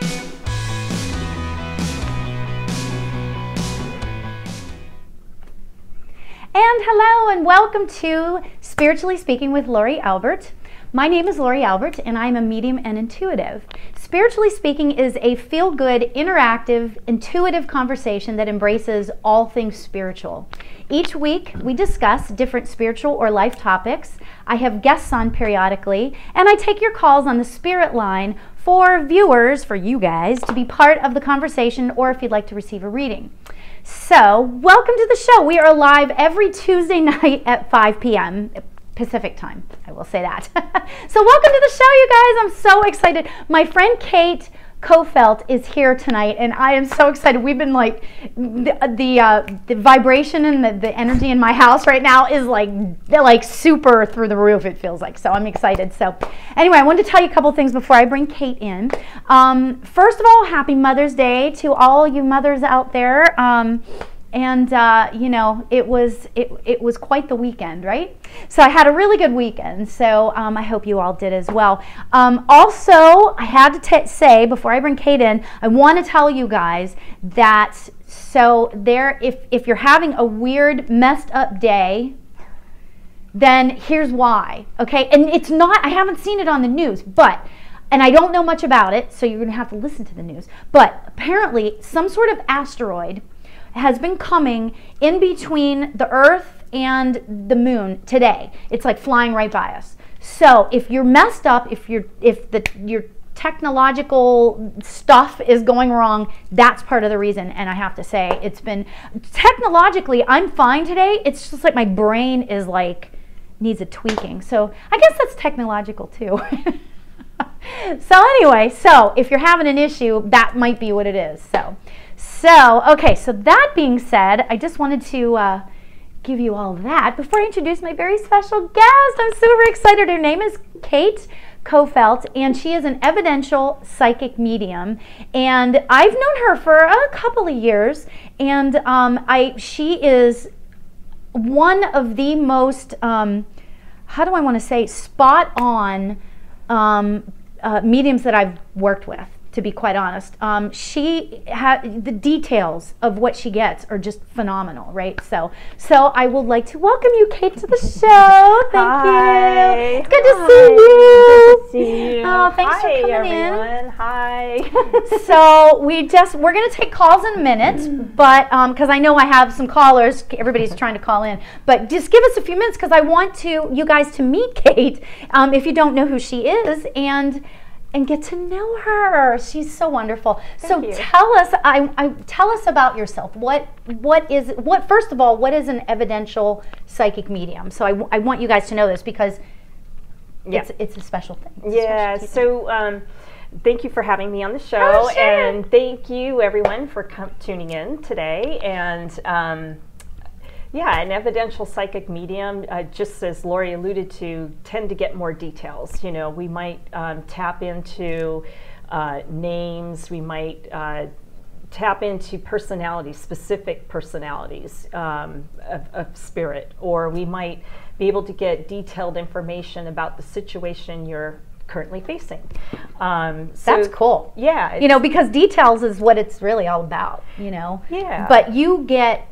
And hello and welcome to Spiritually Speaking with Lori Albert. My name is Lori Albert and I'm a medium and intuitive. Spiritually Speaking is a feel-good, interactive, intuitive conversation that embraces all things spiritual. Each week we discuss different spiritual or life topics. I have guests on periodically and I take your calls on the spirit line for viewers, for you guys, to be part of the conversation or if you'd like to receive a reading. So, welcome to the show. We are live every Tuesday night at 5 p.m. Pacific time. I will say that. So, welcome to the show, you guys. I'm so excited. My friend Cate Coffelt is here tonight, and I am so excited. We've been like, the vibration and the energy in my house right now is like super through the roof, it feels like. So I'm excited. So anyway, I wanted to tell you a couple things before I bring Cate in. First of all, happy Mother's Day to all you mothers out there. You know, it was quite the weekend, right? So I had a really good weekend, so I hope you all did as well. Also, I had to say, before I bring Cate in, I want to tell you guys that, if you're having a weird, messed up day, then here's why, okay? And it's not, I haven't seen it on the news, and I don't know much about it, so you're going to have to listen to the news, but apparently some sort of asteroid has been coming in between the Earth and the moon today. It's like flying right by us. So if you're messed up, if your technological stuff is going wrong, that's part of the reason. And I have to say, it's been technologically, I'm fine today. It's just like my brain is like needs a tweaking. So I guess that's technological too. So anyway, so if you're having an issue, that might be what it is. So, okay, so that being said, I just wanted to give you all that before I introduce my very special guest. I'm super excited. Her name is Cate Coffelt, and she is an evidential psychic medium. And I've known her for a couple of years, and she is one of the most, how do I want to say, spot on mediums that I've worked with. To be quite honest, the details of what she gets are just phenomenal, right? So I would like to welcome you, Cate, to the show. Thank you. It's good to see you. Good to see you. Oh, thanks for coming everyone. in. Hi. So we're going to take calls in a minute, but because I know I have some callers, everybody's trying to call in, but just give us a few minutes because I want you guys to meet Cate if you don't know who she is and get to know her. She's so wonderful. Thank you. Tell us, tell us about yourself. First of all, what is an evidential psychic medium? So I want you guys to know this because it's a special thing. Thank you for having me on the show, oh, sure. And thank you everyone for tuning in today. And an evidential psychic medium, just as Lori alluded to, tend to get more details. You know, we might tap into names, we might tap into personalities, specific personalities of spirit, or we might be able to get detailed information about the situation you're currently facing. That's cool. Yeah. You know, because details is what it's really all about, you know. Yeah. But you get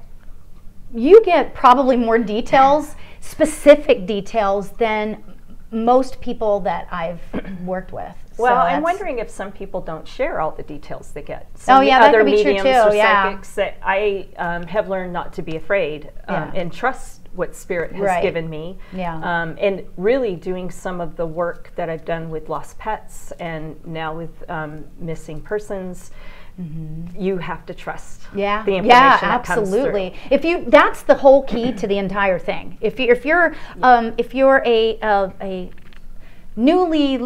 probably more details, specific details, than most people that I've worked with. Well, I'm wondering if some people don't share all the details they get. Some that could be true too. Psychics that I have learned not to be afraid and trust what Spirit has given me. Yeah. And really doing some of the work that I've done with lost pets and now with missing persons. Mm-hmm. You have to trust the information that comes through. Absolutely. That's the whole key to the entire thing. If you're a newly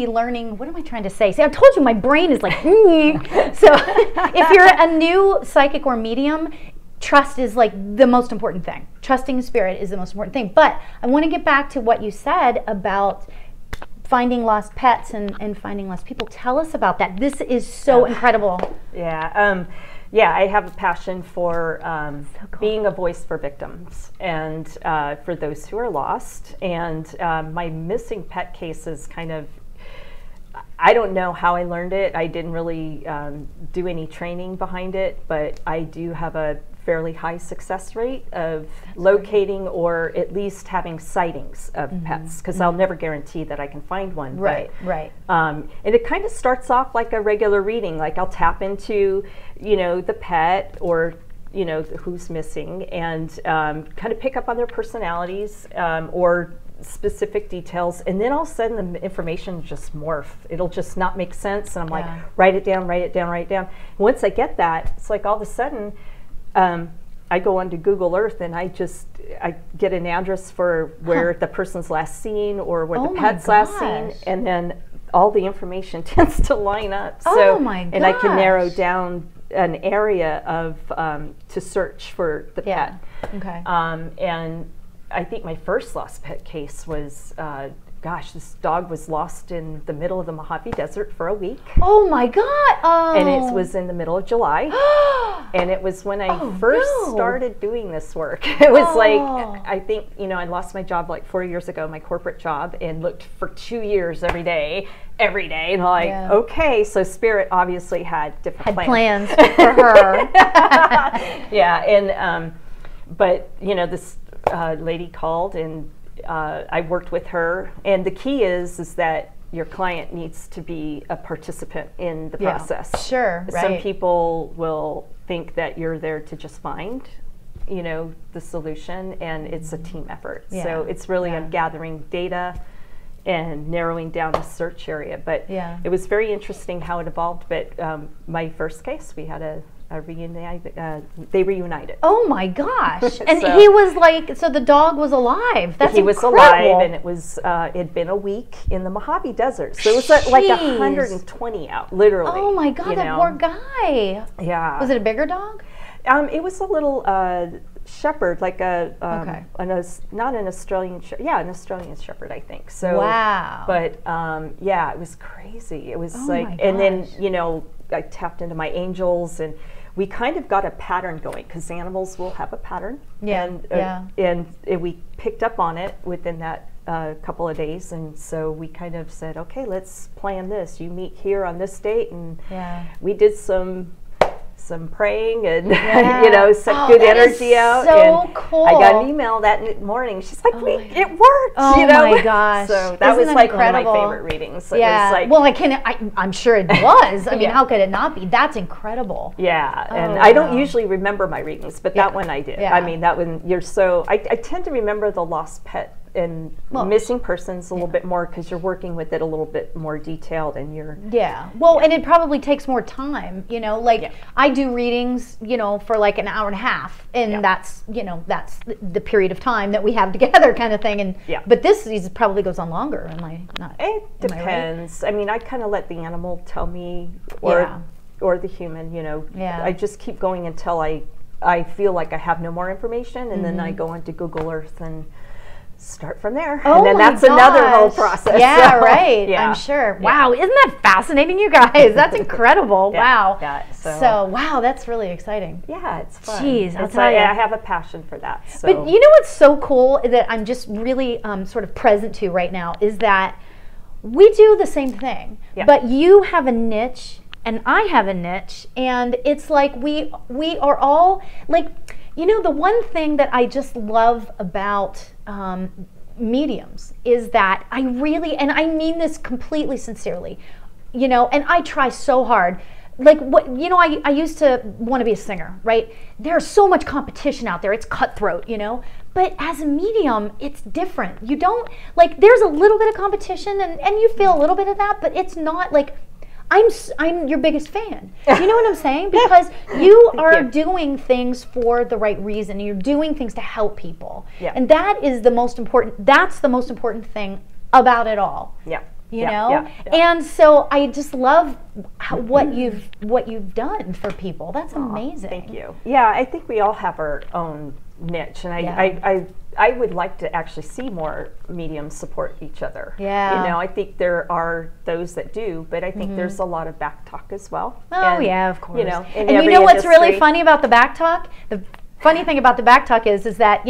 learning, what am I trying to say? See, I told you my brain is like, so if you're a new psychic or medium, trust is like the most important thing. Trusting Spirit is the most important thing. But I want to get back to what you said about finding lost pets and finding lost people. Tell us about that. This is so incredible. Yeah. I have a passion for being a voice for victims and for those who are lost. And my missing pet case is kind of, I don't know how I learned it. I didn't really do any training behind it, but I do have a fairly high success rate of locating or at least having sightings of pets, because I'll never guarantee that I can find one. Right, but, right. And it kind of starts off like a regular reading. Like I'll tap into, the pet or who's missing, and kind of pick up on their personalities or specific details, and then all of a sudden the information just morph. It'll just not make sense, and I'm like, write it down, write it down, write it down. And once I get that, it's like all of a sudden I go onto Google Earth and I get an address for where the person's last seen or where the pet's last seen, and then all the information tends to line up. So, and I can narrow down an area of to search for the pet. Okay. And I think my first lost pet case was, this dog was lost in the middle of the Mojave Desert for a week. Oh my God! Oh. And it was in the middle of July. And it was when I first started doing this work. It was like, I think, I lost my job like 4 years ago, my corporate job, and looked for 2 years every day. And I'm like, okay, so Spirit obviously had different plans for her. But this lady called, and I worked with her, and the key is that your client needs to be a participant in the process. Sure, right. Some people will think that you're there to just find, the solution, and it's a team effort. So it's really gathering data and narrowing down a search area. But it was very interesting how it evolved. But my first case, we had they reunited. Oh my gosh! And he was like, so the dog was alive. That's He was alive, and it was it'd been a week in the Mojave Desert, so it was like 120 out, literally. Oh my God, that poor guy. Yeah. Was it a bigger dog? It was a little shepherd, like not an Australian shepherd. Yeah, an Australian shepherd, I think. So wow. But it was crazy. It was and then I tapped into my angels, and we kind of got a pattern going, because animals will have a pattern. And we picked up on it within that couple of days, and so we kind of said, okay, let's plan this. You meet here on this date, and we did some praying and set good energy out. So and cool. I got an email that morning. She's like, it worked. Oh my gosh. So that was like incredible. One of my favorite readings. So it was like, well, I'm sure it was. I mean, how could it not be? That's incredible. Yeah, and I don't usually remember my readings, but that one I did. I mean, that one I tend to remember the lost pet and missing persons a little bit more, because you're working with it a little bit more detailed, and you're and it probably takes more time, I do readings for like an hour and a half, and that's that's the period of time that we have together, kind of thing. And but this probably goes on longer. Am I not? It depends. I mean, I kind of let the animal tell me, or the human. I just keep going until I feel like I have no more information, and then I go onto Google Earth and start from there. And then that's another whole process. Yeah, right. I'm sure. Wow, isn't that fascinating, you guys? That's incredible. Wow. Yeah, so wow, that's really exciting. Yeah, it's fun. Jeez, I'll tell you. I have a passion for that. So. But you know what's so cool that I'm just really sort of present to right now is that we do the same thing, but you have a niche and I have a niche, and it's like we are all like, the one thing that I just love about mediums is that I really, and I mean this completely sincerely, and I try so hard. Like I used to want to be a singer, right? There's so much competition out there. It's cutthroat, But as a medium, it's different. You don't, there's a little bit of competition, and you feel a little bit of that, but it's not like, I'm your biggest fan. You know what I'm saying? Because you are doing things for the right reason. You're doing things to help people. Yeah. And that is the most important, that's the most important thing about it all. Yeah. You know? Yeah. And so I just love what you've done for people. That's amazing. Thank you. Yeah, I think we all have our own niche, and I would like to actually see more mediums support each other. Yeah. I think there are those that do, but I think there's a lot of back talk as well. Oh, yeah, of course. And you know what's really funny about the back talk? The funny thing about the back talk is that,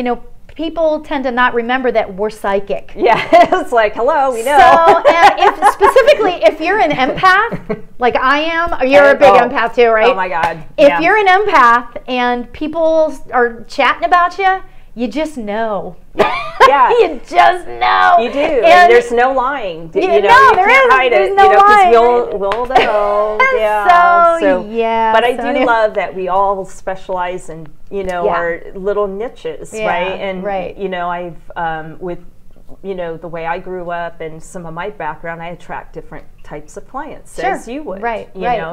people tend to not remember that we're psychic. Yeah, it's like, hello, we know. So, and specifically, if you're an empath, like I am, or you're a big empath too, right? Oh my God. If you're an empath and people are chatting about you, you just know. Yeah. You just know. You do. And there's no lying. You know, you can't hide it. No lying. We'll know. Yeah. So, yeah. But I do love that we all specialize in, our little niches, right? And, I've, with, the way I grew up and some of my background, I attract different types of clients, as you would. Right.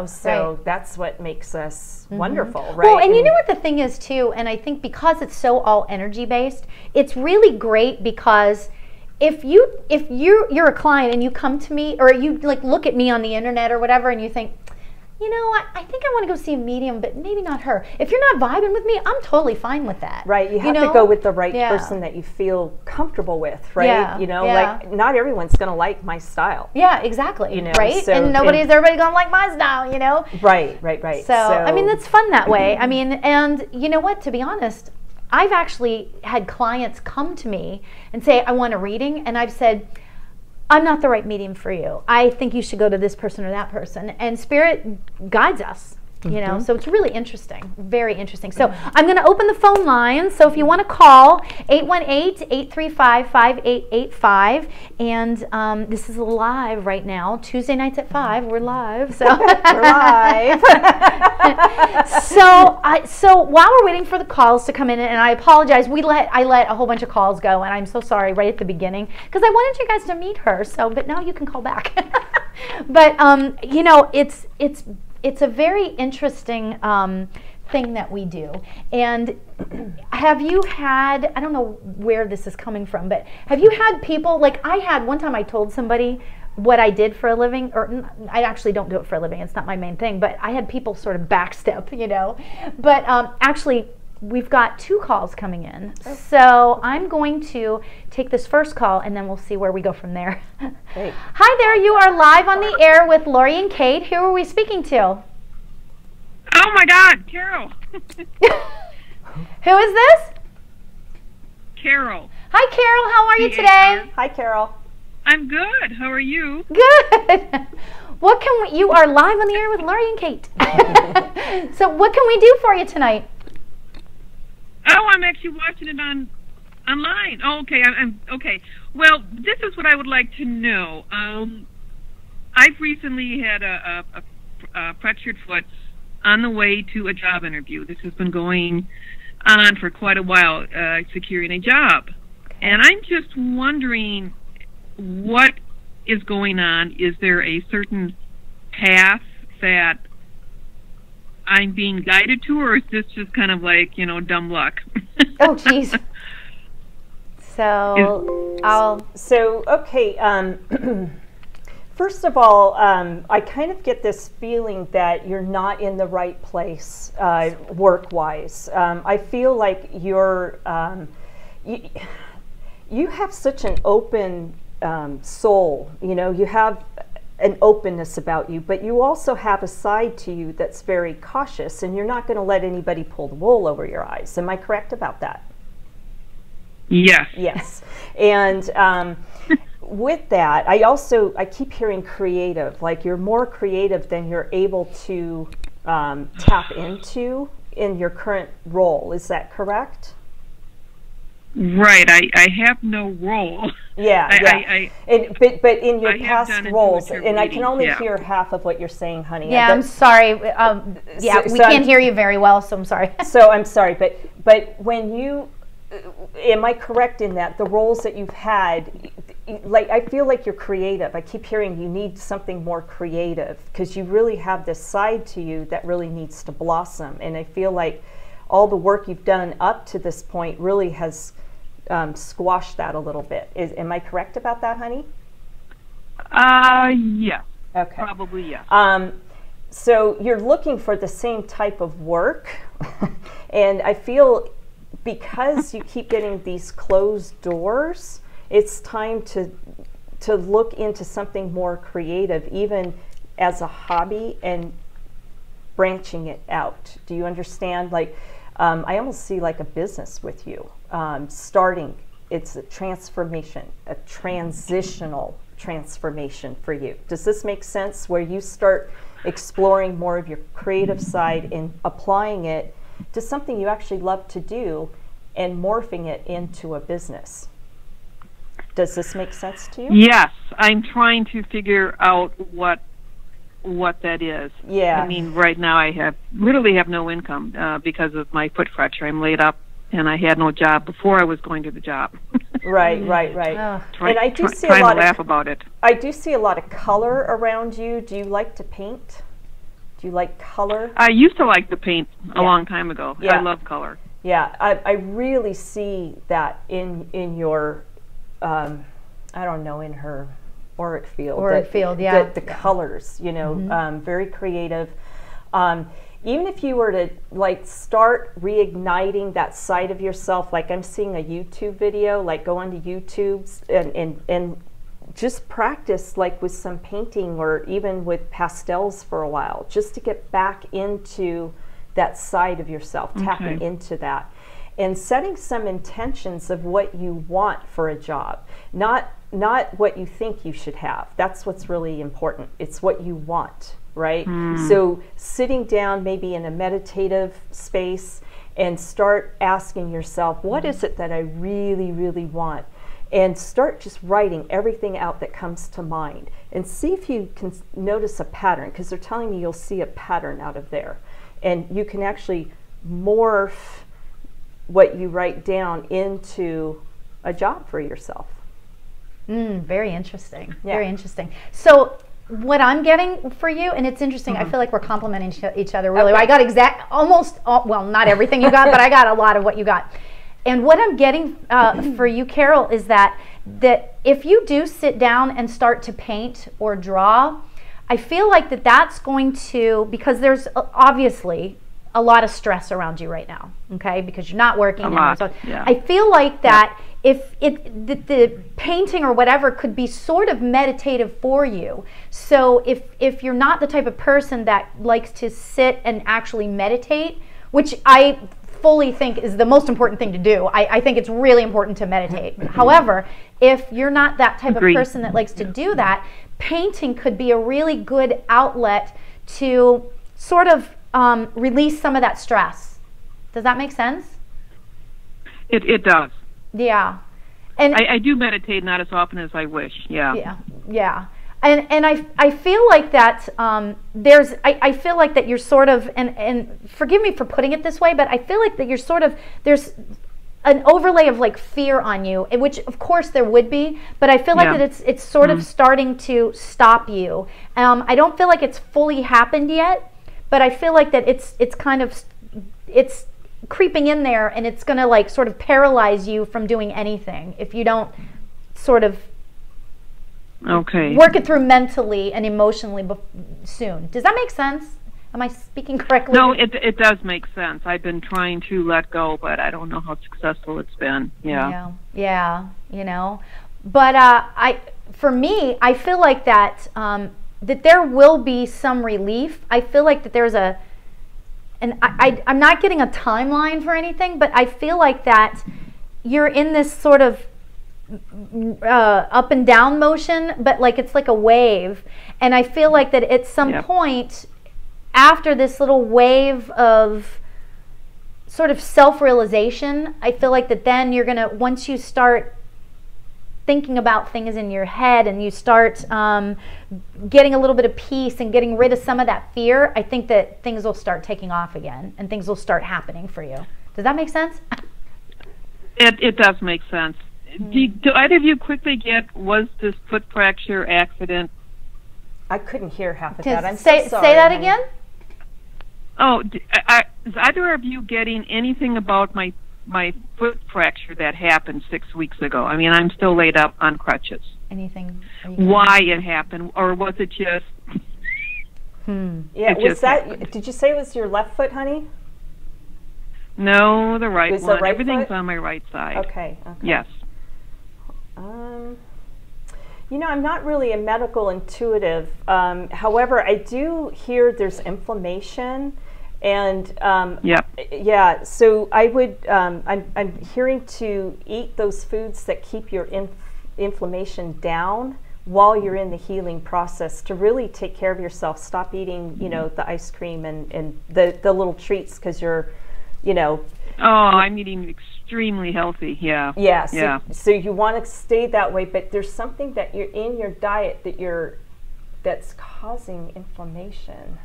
So that's what makes us wonderful, right? Well, and you know what the thing is too, and I think because it's so all energy based, it's really great because if you're a client and you come to me or you like look at me on the internet or whatever and you think, I think I want to go see a medium, but maybe not her. If you're not vibing with me, I'm totally fine with that. Right. You have to go with the right person that you feel comfortable with, right? Like not everyone's going to like my style. Yeah, exactly. Right? So, and everybody's going to like my style, Right. So, I mean, that's fun that way. I mean, and you know what, to be honest, I've actually had clients come to me and say, I want a reading, and I've said, I'm not the right medium for you. I think you should go to this person or that person. And Spirit guides us, so it's really interesting, very interesting. So I'm going to open the phone line. So if you want to call, 818-835-5885. And this is live right now. Tuesday nights at 5, we're live. So we're live. So while we're waiting for the calls to come in, and I apologize, I let a whole bunch of calls go, and I'm so sorry right at the beginning because I wanted you guys to meet her. So, but now you can call back. But it's a very interesting thing that we do. And have you had, I don't know where this is coming from, but have you had people, like I had one time I told somebody what I did for a living, or I actually don't do it for a living, it's not my main thing, but I had people sort of backstep, But actually, we've got 2 calls coming in. So I'm going to take this first call and then we'll see where we go from there. Great. Hi there, you are live on the air with Lori and Cate. Who are we speaking to? Oh my God, Carol. Who is this? Carol. Hi Carol, how are you today? Hi Carol. I'm good. How are you? Good. What can we, you are live on the air with Lori and Cate. So what can we do for you tonight? Oh, I'm actually watching it online. Oh, okay. I'm okay. Well, this is what I would like to know. I've recently had a fractured foot on the way to a job interview. This has been going on for quite a while, securing a job. And I'm just wondering what is going on. Is there a certain path that I'm being guided to, or is this just kind of like, dumb luck? Oh, geez. So, okay. First of all, I kind of get this feeling that you're not in the right place work-wise. I feel like you're, you have such an open soul, you have an openness about you, but you also have a side to you that's very cautious, and you're not going to let anybody pull the wool over your eyes. Am I correct about that? Yes. Yes. And with that, I keep hearing creative, like you're more creative than you're able to tap into in your current role. Is that correct? Right. I have no role. Yeah. But in your past roles, and I can only hear half of what you're saying, honey. Yeah, I'm sorry. We can't hear you very well, so I'm sorry. So I'm sorry, but when you, am I correct in that the roles that you've had, like I feel like you're creative. I keep hearing you need something more creative because you really have this side to you that really needs to blossom. And I feel like all the work you've done up to this point really has squashed that a little bit. Am I correct about that, honey? Yeah. Okay. Probably, yeah. So you're looking for the same type of work, and I feel because you keep getting these closed doors, it's time to look into something more creative, even as a hobby, and branching it out. Do you understand? Like, I almost see like a business with you, starting. It's a transformation, a transitional transformation for you. Does this make sense? Where you start exploring more of your creative side and applying it to something you actually love to do and morphing it into a business. Does this make sense to you? Yes, I'm trying to figure out what that is. Yeah. I mean, right now I literally have no income because of my foot fracture. I'm laid up, and I had no job before I was going to the job. Right. And I do see a lot to laugh about it. I do see a lot of color around you. Do you like to paint? Do you like color? I used to like to paint a long time ago. I love color. Yeah, I really see that in your, I don't know, in her auric field. The colors, you know, very creative. Even if you were to like start reigniting that side of yourself, like I'm seeing a YouTube video, like go onto YouTube and just practice like with some painting or even with pastels for a while, just to get back into that side of yourself, tapping into that. And setting some intentions of what you want for a job, not what you think you should have. That's what's really important. It's what you want, right? So sitting down maybe in a meditative space and start asking yourself, what is it that I really, really want? And start just writing everything out that comes to mind and see if you can notice a pattern, because they're telling me you'll see a pattern out of there. And you can actually morph what you write down into a job for yourself. Very interesting. Very interesting. So what I'm getting for you, and it's interesting, I feel like we're complementing each other really well. I got well, not everything you got, but I got a lot of what you got. And what I'm getting for you, Carol, is that if you do sit down and start to paint or draw, I feel like that's going to, because there's obviously a lot of stress around you right now, okay? Because you're not working. I feel like that if the painting or whatever could be sort of meditative for you. So if you're not the type of person that likes to sit and actually meditate, which I fully think is the most important thing to do. I think it's really important to meditate. However, if you're not that type of person that likes to do that, painting could be a really good outlet to sort of release some of that stress. Does that make sense? It does. Yeah. And I do meditate, not as often as I wish. Yeah. And I feel like that I feel like that you're sort of, and forgive me for putting it this way, but I feel like that you're sort of, there's an overlay of like fear on you, which of course there would be, but I feel like that it's sort of starting to stop you. I don't feel like it's fully happened yet, but I feel like that it's kind of, it's creeping in there, and it's going to like sort of paralyze you from doing anything if you don't sort of work it through mentally and emotionally soon. Does that make sense? Am I speaking correctly? No, it does make sense. I've been trying to let go, but I don't know how successful it's been. Yeah, you know. But for me, I feel like that that there will be some relief. I feel like that there's and I'm not getting a timeline for anything, but I feel like that you're in this sort of up and down motion, but like it's like a wave, and I feel like that at some point after this little wave of sort of self-realization, I feel like that then you're gonna, once you start thinking about things in your head and you start getting a little bit of peace and getting rid of some of that fear, I think that things will start taking off again and things will start happening for you. Does that make sense? It does make sense. Do either of you quickly get, was this foot fracture accident? I couldn't hear half of that. I'm so sorry. Say that again? Oh, is either of you getting anything about my foot fracture that happened 6 weeks ago? I mean, I'm still laid up on crutches. Anything? Why it happened, or was it just... Yeah, was that, did you say it was your left foot, honey? No, the right one. The right Everything's foot? on my right side. Okay. Yes. You know, I'm not really a medical intuitive. However, I do hear there's inflammation, And Yep. yeah, so I would, I'm hearing to eat those foods that keep your inflammation down while you're in the healing process, to really take care of yourself. Stop eating, you know, the ice cream and the little treats, because you're, you know. Oh, I'm eating extremely healthy. Yeah. Yeah. Yeah. So you want to stay that way, but there's something that you're in your diet that's causing inflammation.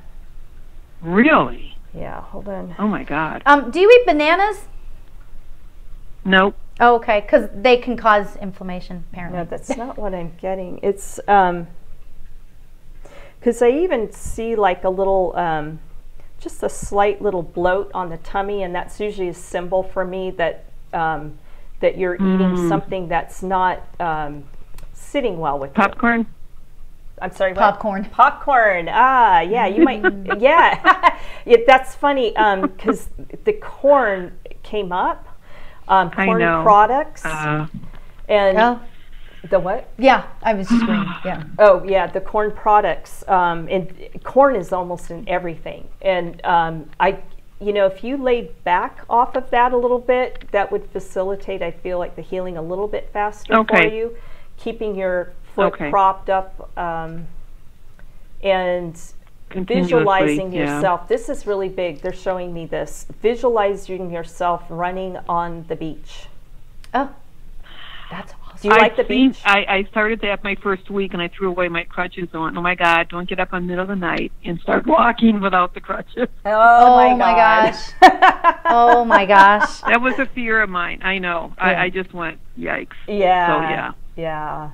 Really? Yeah, hold on. Oh my God. Do you eat bananas? Nope. Oh, okay, because they can cause inflammation, apparently. No, that's not what I'm getting. It's because I even see like a little, just a slight little bloat on the tummy, and that's usually a symbol for me that that you're eating something that's not sitting well with you. Popcorn? I'm sorry, what? Popcorn. Popcorn. Ah, yeah, you might. Yeah, that's funny because the corn came up. Corn products. And the what? Yeah, I was just going, yeah. Oh, yeah, the corn products. And corn is almost in everything. And you know, if you laid back off of that a little bit, that would facilitate, I feel like, the healing a little bit faster for you. Keeping your foot propped up and visualizing yourself. This is really big. They're showing me this. Visualizing yourself running on the beach. Oh, that's awesome. Do you like the beach? I started that my first week, and I threw away my crutches and went, oh my God, don't get up in the middle of the night and start walking without the crutches. Oh my gosh. Oh my gosh. That was a fear of mine. I know. Yeah. I just went, yikes. Yeah. So yeah. Yeah.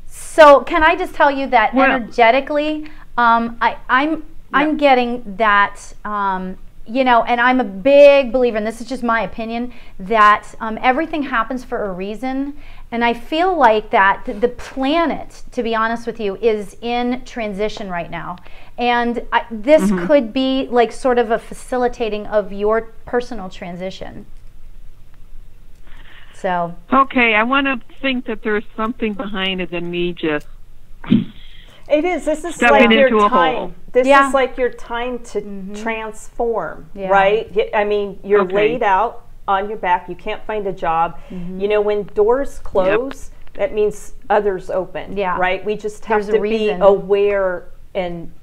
So can I just tell you that energetically, I'm getting that, you know, and I'm a big believer, and this is just my opinion, that everything happens for a reason. And I feel like that the planet, to be honest with you, is in transition right now. And this could be like sort of a facilitating of your personal transition. So. Okay, I want to think that there's something behind it than me just. It is. This is like your time. This Yeah. is like your time to transform, right? I mean, you're laid out on your back. You can't find a job. You know, when doors close, that means others open, right? We just have to be aware and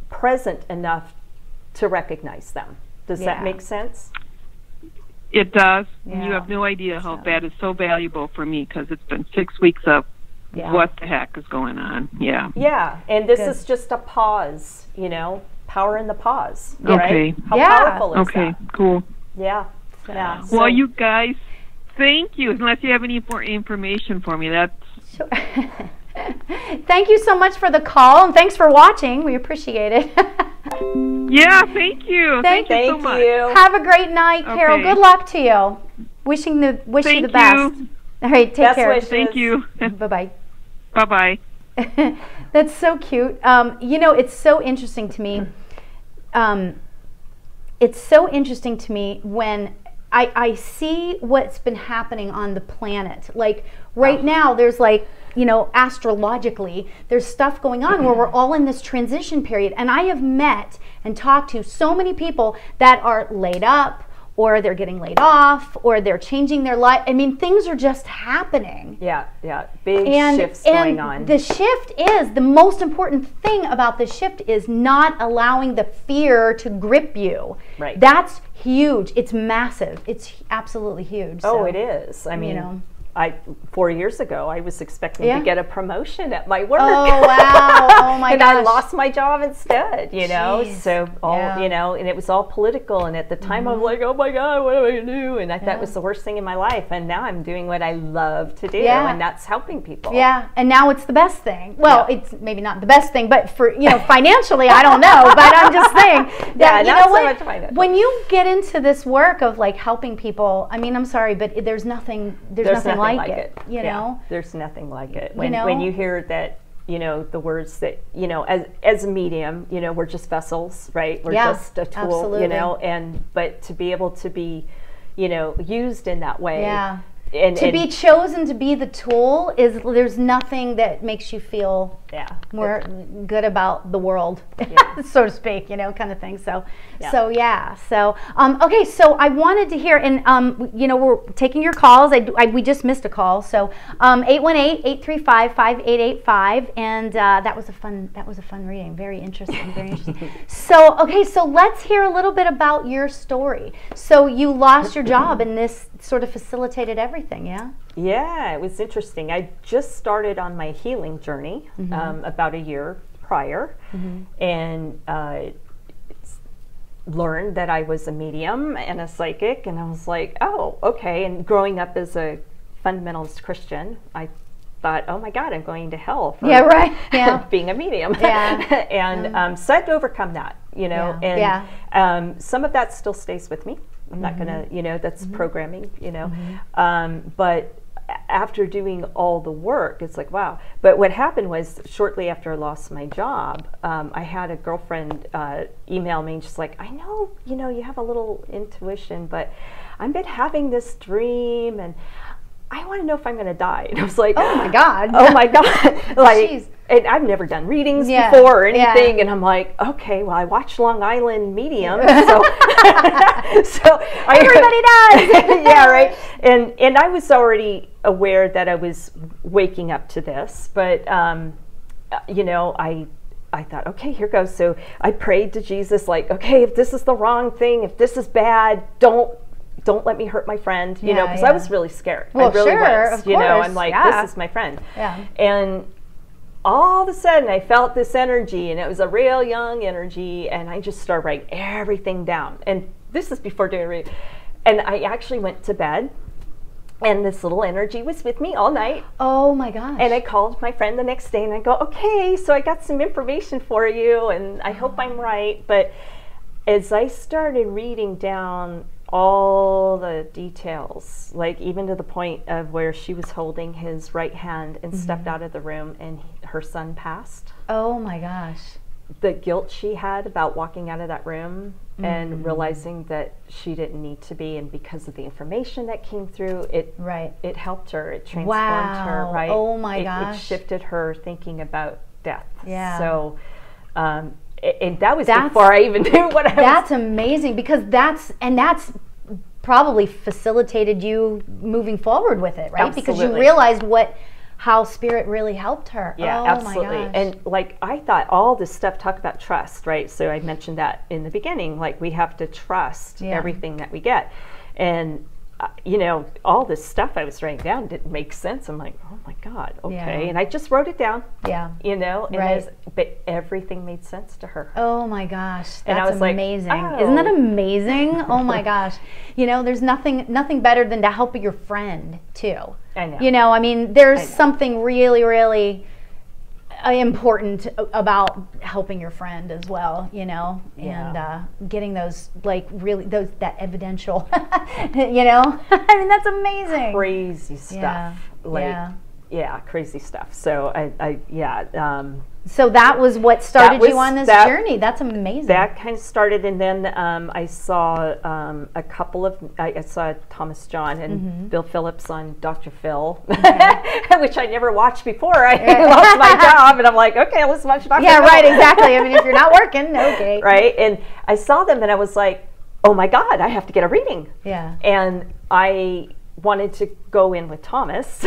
present enough to recognize them. Does that make sense? It does. Yeah. You have no idea how that is so valuable for me, because it's been 6 weeks of what the heck is going on. Yeah. Yeah, and this is just a pause, you know, power in the pause, right? How powerful is that? Okay, cool. Yeah. Yeah. Well, you guys, thank you. Unless you have any more information for me, that's... Sure. Thank you so much for the call, and thanks for watching. We appreciate it. Yeah, thank you. Thank you so much. Have a great night, Carol. Good luck to you. Wish you the best. All right, take care. Wishes. Thank you. Bye-bye. Bye-bye. That's so cute. You know, it's so interesting to me. It's so interesting to me when I see what's been happening on the planet. Like right now, there's like, you know, astrologically, there's stuff going on where we're all in this transition period. And I have met and talked to so many people that are laid up, or they're getting laid off, or they're changing their life. I mean, things are just happening. Yeah, yeah, big shifts going on. The shift is, the most important thing about the shift is not allowing the fear to grip you. Right. That's huge. It's massive. It's absolutely huge. Oh, so, it is. I mean, you know. 4 years ago, I was expecting to get a promotion at my work. Oh, wow. Oh, my and gosh. I lost my job instead, you know. Jeez. So, you know, and it was all political. And at the time, I was like, oh, my God, what am I going to do? And I thought it was the worst thing in my life. And now I'm doing what I love to do, and that's helping people. Yeah, and now it's the best thing. Well, it's maybe not the best thing, but for, you know, financially, I don't know. But I'm just saying that, you know what? When you get into this work of, like, helping people, I mean, I'm sorry, but there's nothing like it. You know, there's nothing like it. When you hear that, you know, the words that, you know, as a medium, you know, we're just vessels, right? We're just a tool, absolutely. You know, but to be able to be, you know, used in that way. Yeah. And to be chosen to be the tool there's nothing that makes you feel We're good about the world, so to speak, kind of thing. So, okay. So I wanted to hear, and we're taking your calls. We just missed a call. So 818-835-5885, and that was a fun reading. Very interesting. Very interesting. So okay. So let's hear a little bit about your story. So you lost your job, and this sort of facilitated everything. Yeah. Yeah, it was interesting. I just started on my healing journey about a year prior, and learned that I was a medium and a psychic, and I was like, oh, okay. And growing up as a fundamentalist Christian, I thought, oh my God, I'm going to hell for being a medium. And so I had to overcome that, and some of that still stays with me. I'm not gonna, that's programming, but after doing all the work, it's like, wow. But what happened was, shortly after I lost my job, I had a girlfriend email me, and she's like, I know, you have a little intuition, but I've been having this dream, and I want to know if I'm going to die. And I was like, oh my God. Oh my God. Like, and I've never done readings before or anything. And I'm like, okay, well, I watch Long Island Medium. So, everybody does. Yeah, right. And I was already aware that I was waking up to this, but, I thought, okay, here goes. So I prayed to Jesus, like, okay, if this is the wrong thing, if this is bad, don't let me hurt my friend, because I was really scared. Well, I really was, of course. I'm like, this is my friend. Yeah. And all of a sudden I felt this energy, and it was a real young energy, and I just started writing everything down. And this is before doing reading. And I actually went to bed, and this little energy was with me all night. Oh my gosh. And I called my friend the next day, and I go, okay, so I got some information for you, and I hope I'm right. But as I started reading down all the details, like even to the point of where she was holding his right hand and stepped out of the room, and her son passed. Oh my gosh. The guilt she had about walking out of that room and realizing that she didn't need to be, and because of the information that came through, it helped her, it transformed her, right? Oh my gosh. It shifted her thinking about death. Yeah. So, and that was before I even knew what I was. That's amazing, because that's probably facilitated you moving forward with it, right? Absolutely. Because you realized how spirit really helped her. Yeah, absolutely. My gosh. And like, I thought all this stuff talk about trust, right? So I mentioned that in the beginning, like we have to trust everything that we get. And all this stuff I was writing down didn't make sense. I'm like, oh my God, okay. Yeah. And I just wrote it down. Yeah. But everything made sense to her. Oh my gosh. That's and I was amazing. Like, oh. Isn't that amazing? Oh my gosh. There's nothing better than to help your friend too. I know. I mean, there's something really, really important about helping your friend as well, and getting those that evidential, I mean, that's amazing. Crazy stuff. Crazy stuff. So so that was what started you on this journey. That's amazing. That kind of started, and then I saw I saw Thomas John and Bill Phillips on Dr. Phil, which I never watched before. I lost my job, and I'm like, okay, let's watch Dr. Phil. Yeah, right, exactly. I mean, if you're not working, okay. Right, and I saw them, and I was like, oh my God, I have to get a reading. Yeah. And I wanted to go in with Thomas.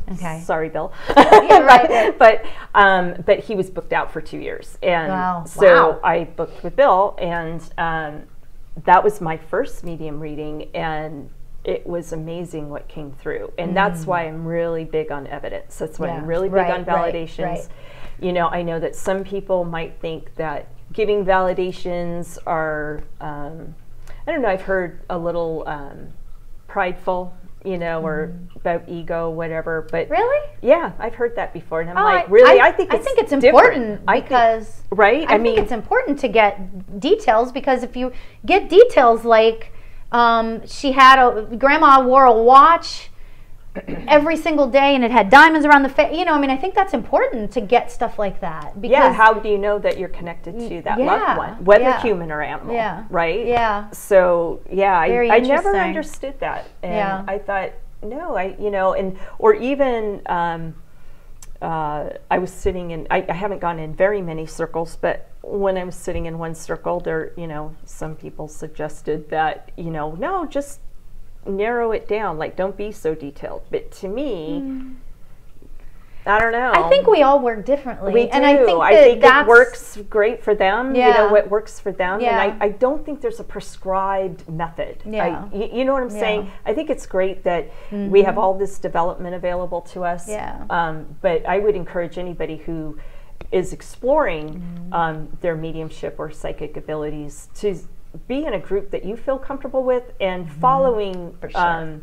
Okay. Sorry, Bill. Yeah, right. But he was booked out for 2 years, and so I booked with Bill, and that was my first medium reading, and it was amazing what came through. And that's why I'm really big on evidence. That's why I'm really big on validations. Right. I know that some people might think that giving validations are, I don't know, I've heard a little prideful, or about ego, whatever. But really, yeah, I've heard that before, and I'm like, really, I think it's important because right. I mean, it's important to get details, because if you get details like grandma wore a watch every single day and it had diamonds around the face, I mean, I think that's important to get stuff like that. Because how do you know that you're connected to that loved one, whether human or animal? Yeah. Right? Yeah. So I never understood that, and I thought, no, or even I was sitting in, I haven't gone in very many circles, but when I was sitting in one circle there, you know, some people suggested that, you know, no, just narrow it down, like don't be so detailed. But to me, I don't know. I think we all work differently. We do. And I think it works great for them. Yeah. You know, what works for them. Yeah. And I don't think there's a prescribed method. Yeah. You know what I'm saying? I think it's great that we have all this development available to us. Yeah. But I would encourage anybody who is exploring their mediumship or psychic abilities to be in a group that you feel comfortable with and following For sure.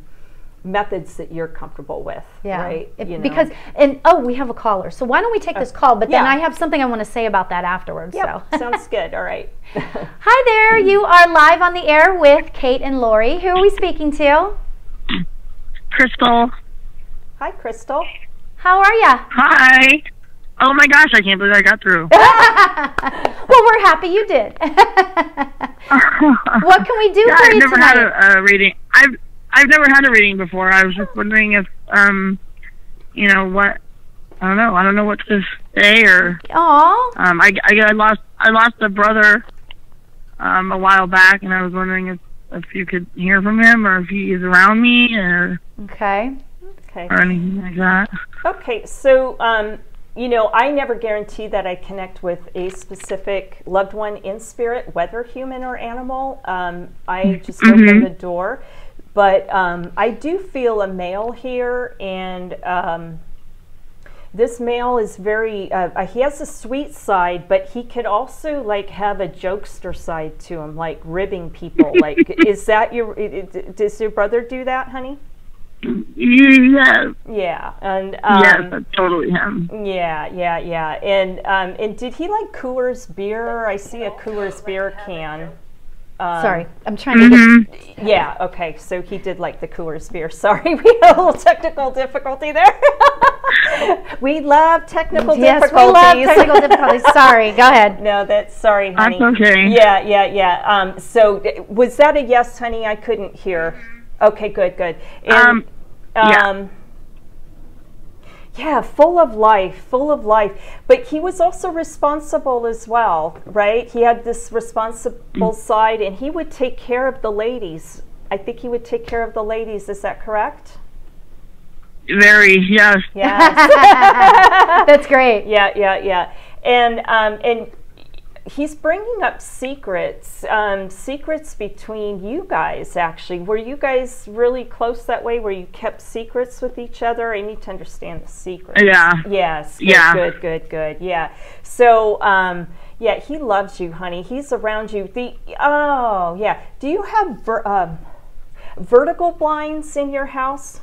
Methods that you're comfortable with, right? You know? Because, and we have a caller. So why don't we take this call? But then I have something I want to say about that afterwards. Yep, So. sounds good. All right. Hi there. You are live on the air with Cate and Lori. Who are we speaking to? Crystal. Hi, Crystal. How are you? Hi. Oh my gosh, I can't believe I got through. Well, we're happy you did. What can we do for I've you never tonight? had a reading. I've never had a reading before. I was just wondering if you know what. I don't know what to say or. Aw. I lost a brother a while back, and I was wondering if you could hear from him or if he is around me or Okay. or anything like that. Okay, so you know, I never guarantee that I connect with a specific loved one in spirit, whether human or animal. I just open the door. But I do feel a male here, and this male is very, he has a sweet side, but he could also like have a jokester side to him, like ribbing people. Like, is that does your brother do that, honey? Yes. Yeah, and Yes, that's totally him. yeah. And did he like Coors beer? I see a Coors beer can. Sorry, I'm trying to get... Yeah, okay, so he did like the Coors beer. Sorry, we had a little technical difficulty there. We love technical difficulties. Yes, we love technical difficulties. Sorry, go ahead. No, sorry, honey. That's okay. Yeah. So was that a yes, honey? I couldn't hear. Okay, good. And, yeah, full of life. But he was also responsible as well, right? He had this responsible side, and he would take care of the ladies. I think he would take care of the ladies. Is that correct? Very, yes. Yes. That's great. Yeah. And he's bringing up secrets between you guys, actually. Were you guys really close that way, where you kept secrets with each other? I need to understand the secrets. Yeah. Yes. Good. Yeah. So, yeah, he loves you, honey. He's around you. Do you have vertical blinds in your house?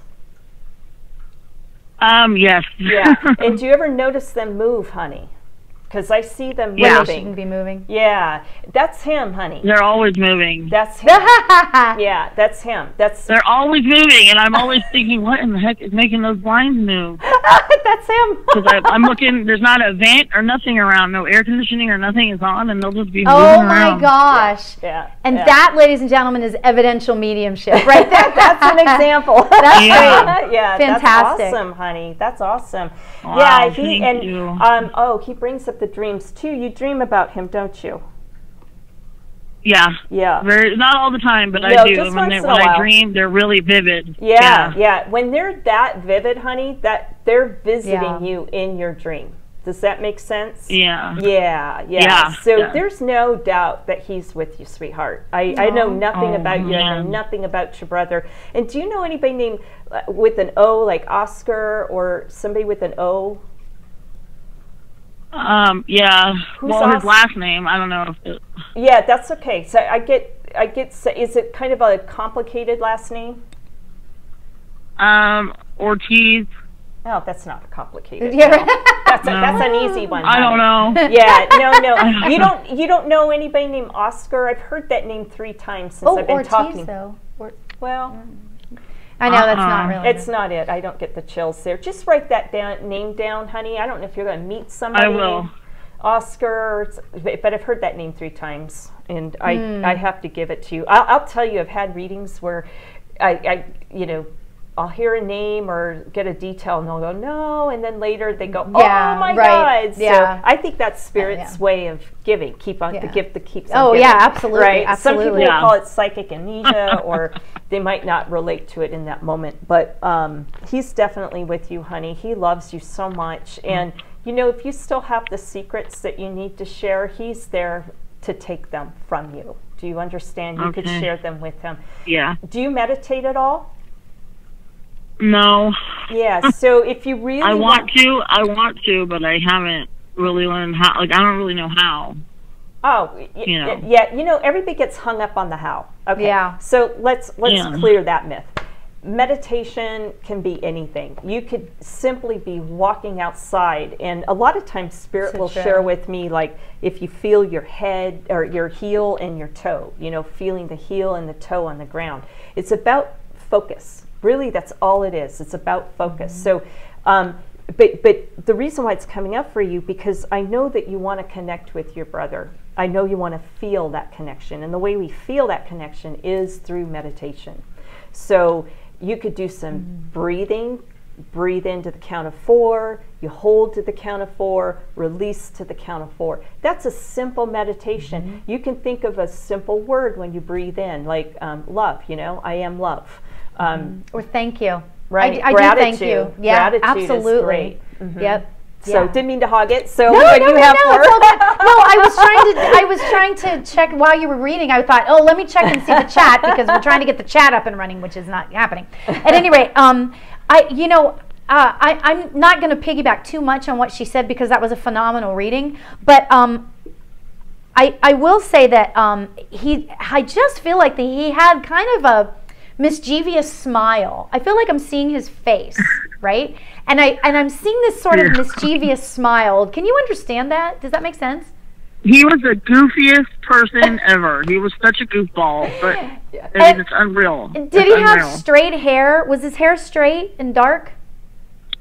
Yes. Yeah. And do you ever notice them move, honey? Because I see them moving. Yeah, shouldn't be moving. Yeah, that's him, honey. They're always moving. That's him. Yeah, that's him. They're always moving, and I'm always thinking, what in the heck is making those blinds move? That's him. Because I'm looking, there's not a vent or nothing around, no air conditioning or nothing is on, and they'll just be moving around. Oh my gosh. Yeah. And that, ladies and gentlemen, is evidential mediumship, right there. That's an example. That's great. Yeah, fantastic. That's awesome, honey. That's awesome. Wow, yeah, thank you. He brings up the dreams too. You dream about him, don't you? Yeah. Yeah. Not all the time, but No, I do. just When once in a I while. dream, they're really vivid. Yeah. When they're that vivid, honey, that they're visiting you in your dream. Does that make sense? Yeah. Yeah. So Yeah. there's no doubt that he's with you, sweetheart. I know nothing about you. I know nothing about your brother. And do you know anybody named with an O, like Oscar, or somebody with an O? Yeah. Who's well, Oscar? his last name, I don't know if it... Yeah, that's okay. So I get. Is it kind of a complicated last name? Ortiz. Oh, that's not complicated. Yeah. No. That's an easy one. I don't know. Yeah, no. You don't know anybody named Oscar? I've heard that name 3 times since I've been Ortiz, talking. though. Well, I know that's not really. it's not it. I don't get the chills there. Just write that name down, honey. I don't know if you're going to meet somebody. I will. named Oscar, but I've heard that name 3 times, and I have to give it to you. I'll tell you, I've had readings where I I'll hear a name or get a detail, and they'll go, no, and then later they go, oh my right. God. So I think that's Spirit's way of giving. Keep on the gift that keeps on giving. Yeah, absolutely. Right? Absolutely. Some people call it psychic amnesia, or they might not relate to it in that moment. But he's definitely with you, honey. He loves you so much. And, you know, if you still have the secrets that you need to share, he's there to take them from you. Do you understand? You could share them with him. Yeah. Do you meditate at all? No. Yeah, so if you really I want to, but I haven't really learned how. Like, I don't really know how. Oh, yeah. You know, everybody gets hung up on the how. Okay. Yeah. So let's clear that myth. Meditation can be anything. You could simply be walking outside, and a lot of times Spirit will share with me, like, if you feel your head or your heel and your toe, you know, feeling the heel and the toe on the ground. It's about focus. Really, that's all it is. It's about focus. So, but the reason why it's coming up for you, because I know that you want to connect with your brother. I know you want to feel that connection. And the way we feel that connection is through meditation. So you could do some breathing. Breathe into the count of 4. You hold to the count of 4. Release to the count of 4. That's a simple meditation. You can think of a simple word when you breathe in, like love, you know, I am love. Or thank you. Right. I do thank you. Yeah, gratitude absolutely. Is great. Yep. So didn't mean to hog it. So no, what do you have for? I was trying to check while you were reading. I thought, oh, let me check and see the chat, because we're trying to get the chat up and running, which is not happening. At any rate, I'm not going to piggyback too much on what she said, because that was a phenomenal reading. But I will say that I just feel like that he had kind of a mischievous smile. I feel like I'm seeing his face, right? And I'm seeing this sort of mischievous smile. Can you understand that? Does that make sense? He was the goofiest person ever. He was such a goofball, but it's unreal. Did he have straight hair? Was his hair straight and dark?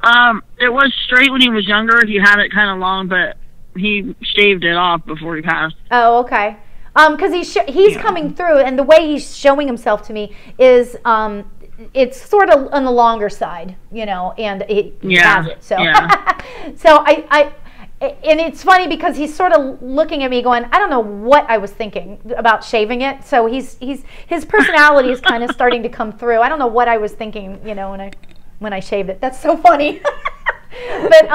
It was straight when he was younger. He had it kind of long, but he shaved it off before he passed. Oh, okay. Because he's coming through, and the way he's showing himself to me is it's sort of on the longer side, you know, and he has it. So, so and it's funny because he's sort of looking at me going, I don't know what I was thinking about shaving it. So his personality is kind of starting to come through. I don't know what I was thinking, you know, when I shaved it. That's so funny. But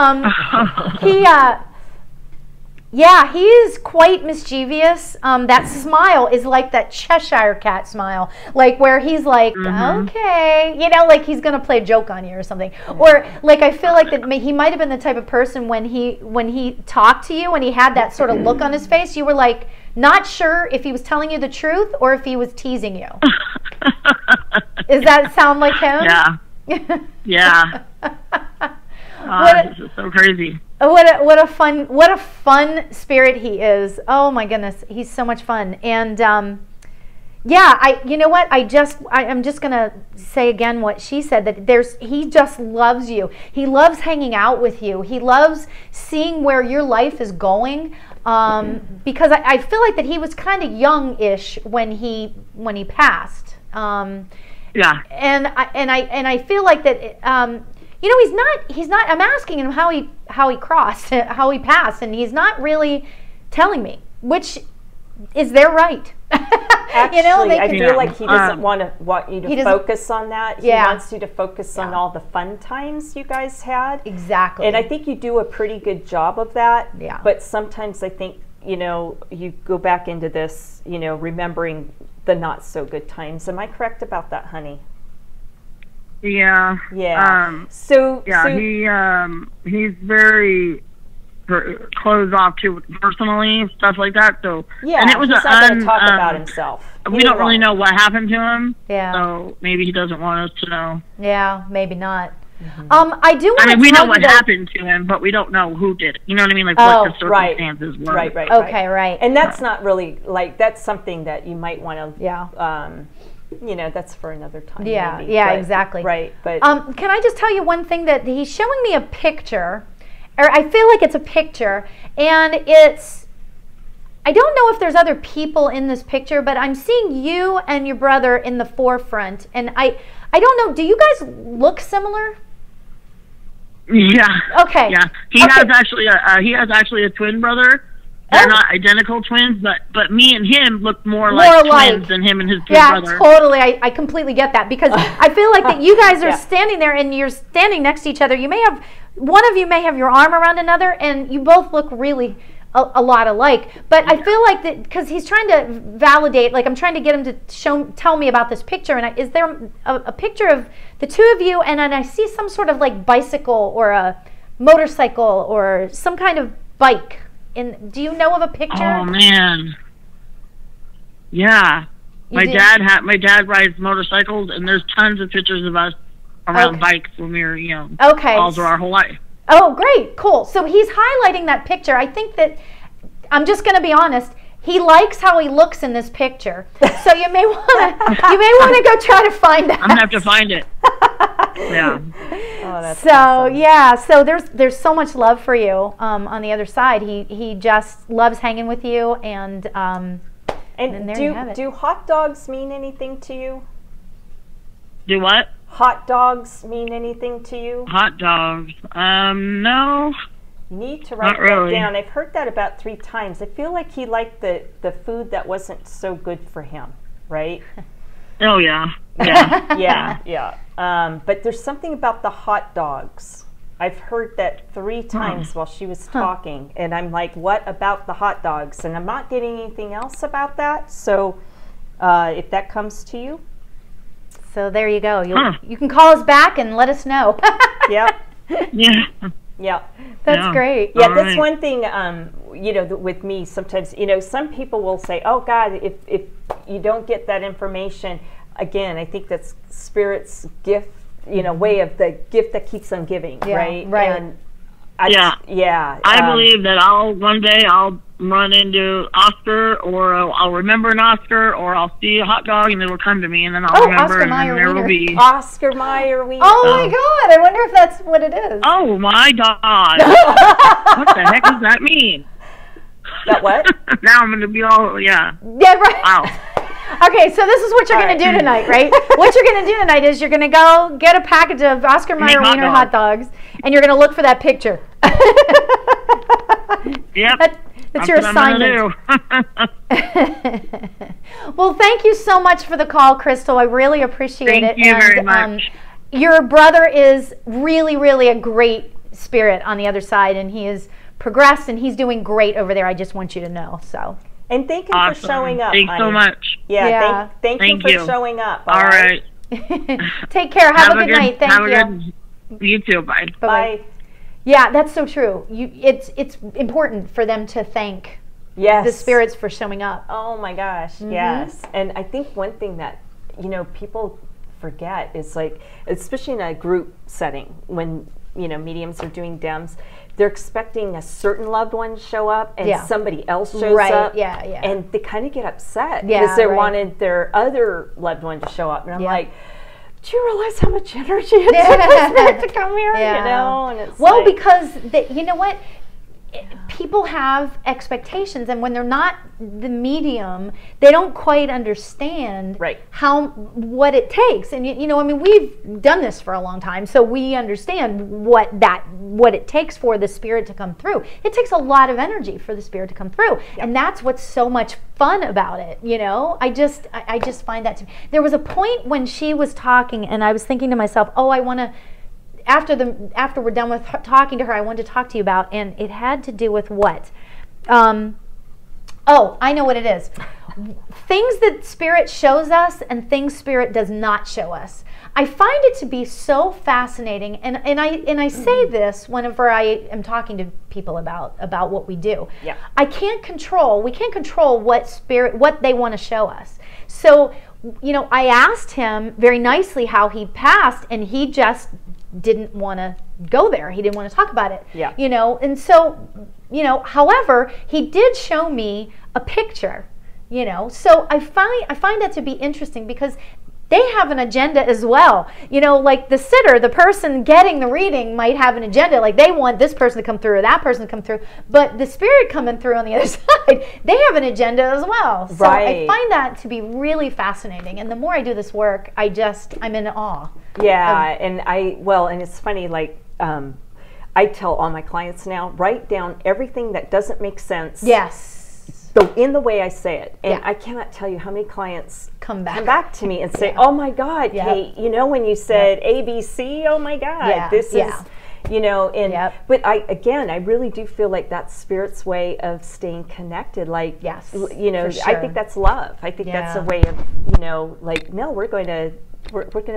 yeah, he is quite mischievous. That smile is like that Cheshire cat smile, like where he's like, okay, you know, like he's gonna play a joke on you or something. Or like I feel like that he might have been the type of person when he talked to you and he had that sort of look on his face, you were like not sure if he was telling you the truth or if he was teasing you. Does that sound like him? Yeah. Yeah. This is so crazy. What a fun spirit he is. Oh my goodness, he's so much fun. And yeah, you know what? I'm just gonna say again what she said, that he just loves you. He loves hanging out with you. He loves seeing where your life is going. Because I feel like that he was kind of young-ish when he passed. Yeah. And I feel like that. You know, he's not, I'm asking him how he passed, and he's not really telling me, which is their right. Actually, you know, I feel like he doesn't want you to focus on that. He wants you to focus on all the fun times you guys had. Exactly. And I think you do a pretty good job of that. Yeah. But sometimes I think, you know, you go back into this, you know, remembering the not so good times. Am I correct about that, honey? Yeah. Yeah. He's very closed off too, personally, stuff like that. So and it was he's not going to talk about himself. We don't really know what happened to him. Yeah. So maybe he doesn't want us to know. Yeah, maybe not. I do. I mean, we know what happened to him, but we don't know who did it. You know what I mean? Like what the circumstances were. Right. Okay, right. And that's not really like that's something that you might want to. Yeah. You know, that's for another time. Yeah, maybe. yeah, exactly. Right, but can I just tell you one thing, that he's showing me a picture, or I feel like it's a picture, and I don't know if there's other people in this picture, but I'm seeing you and your brother in the forefront. And I don't know, do you guys look similar? Yeah. Okay. Yeah. He has actually a twin brother. They're not identical twins, but me and him look more like twins than him and his twin brother. Yeah, totally. I completely get that, because I feel like that you guys are standing there and you're standing next to each other. You may have, one of you may have your arm around another, and you both look really a lot alike. But I feel like that, because he's trying to validate, like I'm trying to get him to tell me about this picture. And is there a picture of the two of you, and then I see some sort of like bicycle or a motorcycle or some kind of bike. Do you know of a picture? Oh man, yeah. My dad rides motorcycles, and there's tons of pictures of us around bikes when we were young. Okay. All through our whole life. Oh, great, cool. So he's highlighting that picture. I think that, I'm just going to be honest, he likes how he looks in this picture. So you may want to go try to find that. I'm gonna have to find it. Yeah. Oh, that's awesome. Yeah, so there's so much love for you on the other side. He just loves hanging with you, and there you have it. Do hot dogs mean anything to you? Do what? Hot dogs mean anything to you? Hot dogs? No. You need to write that down. I've heard that about 3 times. I feel like he liked the food that wasn't so good for him, right? Oh yeah. Yeah. Yeah. But there's something about the hot dogs. I've heard that 3 times while she was talking, and I'm like, what about the hot dogs? And I'm not getting anything else about that. So if that comes to you. So there you go. You can call us back and let us know. Yep. Yeah. Yeah. That's great. Yeah, that's one thing, with me sometimes, some people will say, oh God, if you don't get that information, again, I think that's Spirit's gift, way of the gift that keeps on giving, right? Right. And I believe that one day I'll run into Oscar, or I'll remember an Oscar, or I'll see a hot dog and it'll come to me, and then I'll remember, and then there will be Oscar Mayer Wiener. Oh my God! I wonder if that's what it is. Oh my God! What the heck does that mean? That what? Now I'm going to be all Yeah, right. Wow. Okay, so this is what you're going to do tonight, right? What you're going to do tonight is you're going to go get a package of Oscar Mayer Wiener hot dogs, and you're going to look for that picture. Yep. That's your assignment. Well, thank you so much for the call, Crystal. I really appreciate it. Thank you very much. Your brother is really, really a great spirit on the other side, and he has progressed, and he's doing great over there. I just want you to know. So. And thank you for showing up. Thanks so much. Yeah. Thank you for showing up. All right. Take care. Have a good night. Thank you. You too. Bye. Bye. Yeah, that's so true. It's important for them to thank the spirits for showing up. Oh my gosh, yes. And I think one thing that people forget is, like, especially in a group setting, when mediums are doing DEMS, they're expecting a certain loved one to show up, and somebody else shows up. Yeah. And they kind of get upset because they wanted their other loved one to show up. And I'm like, do you realize how much energy it takes to come here? And it's because you know what? People have expectations, and when they're not the medium, they don't quite understand what it takes. And we've done this for a long time, so we understand what it takes for the spirit to come through. It takes a lot of energy for the spirit to come through, and that's what's so much fun about it. I just find that there was a point when she was talking, and I was thinking to myself, oh, I want to. After we're done with talking to her, I wanted to talk to you about, and it had to do with what? Oh, I know what it is. Things that Spirit shows us and things Spirit does not show us. I find it to be so fascinating, and I say this whenever I am talking to people about what we do. Yeah. We can't control what they want to show us. So, I asked him very nicely how he passed, and he just didn't want to go there. He didn't want to talk about it. Yeah. And so, however, he did show me a picture, so I find that to be interesting, because they have an agenda as well. You know, like the sitter, the person getting the reading might have an agenda, like they want this person to come through or that person to come through, but the spirit coming through on the other side, they have an agenda as well. So I find that to be really fascinating, and the more I do this work, I'm in awe. Yeah, and it's funny, like I tell all my clients now, write down everything that doesn't make sense. Yes. In the way I say it. And I cannot tell you how many clients come back to me and say, oh my God, Kate, you know, when you said ABC, oh my God, this is, you know, and but I really do feel like that's Spirit's way of staying connected. Like, you know, I think that's love. I think that's a way of, you know, like, no, we're going to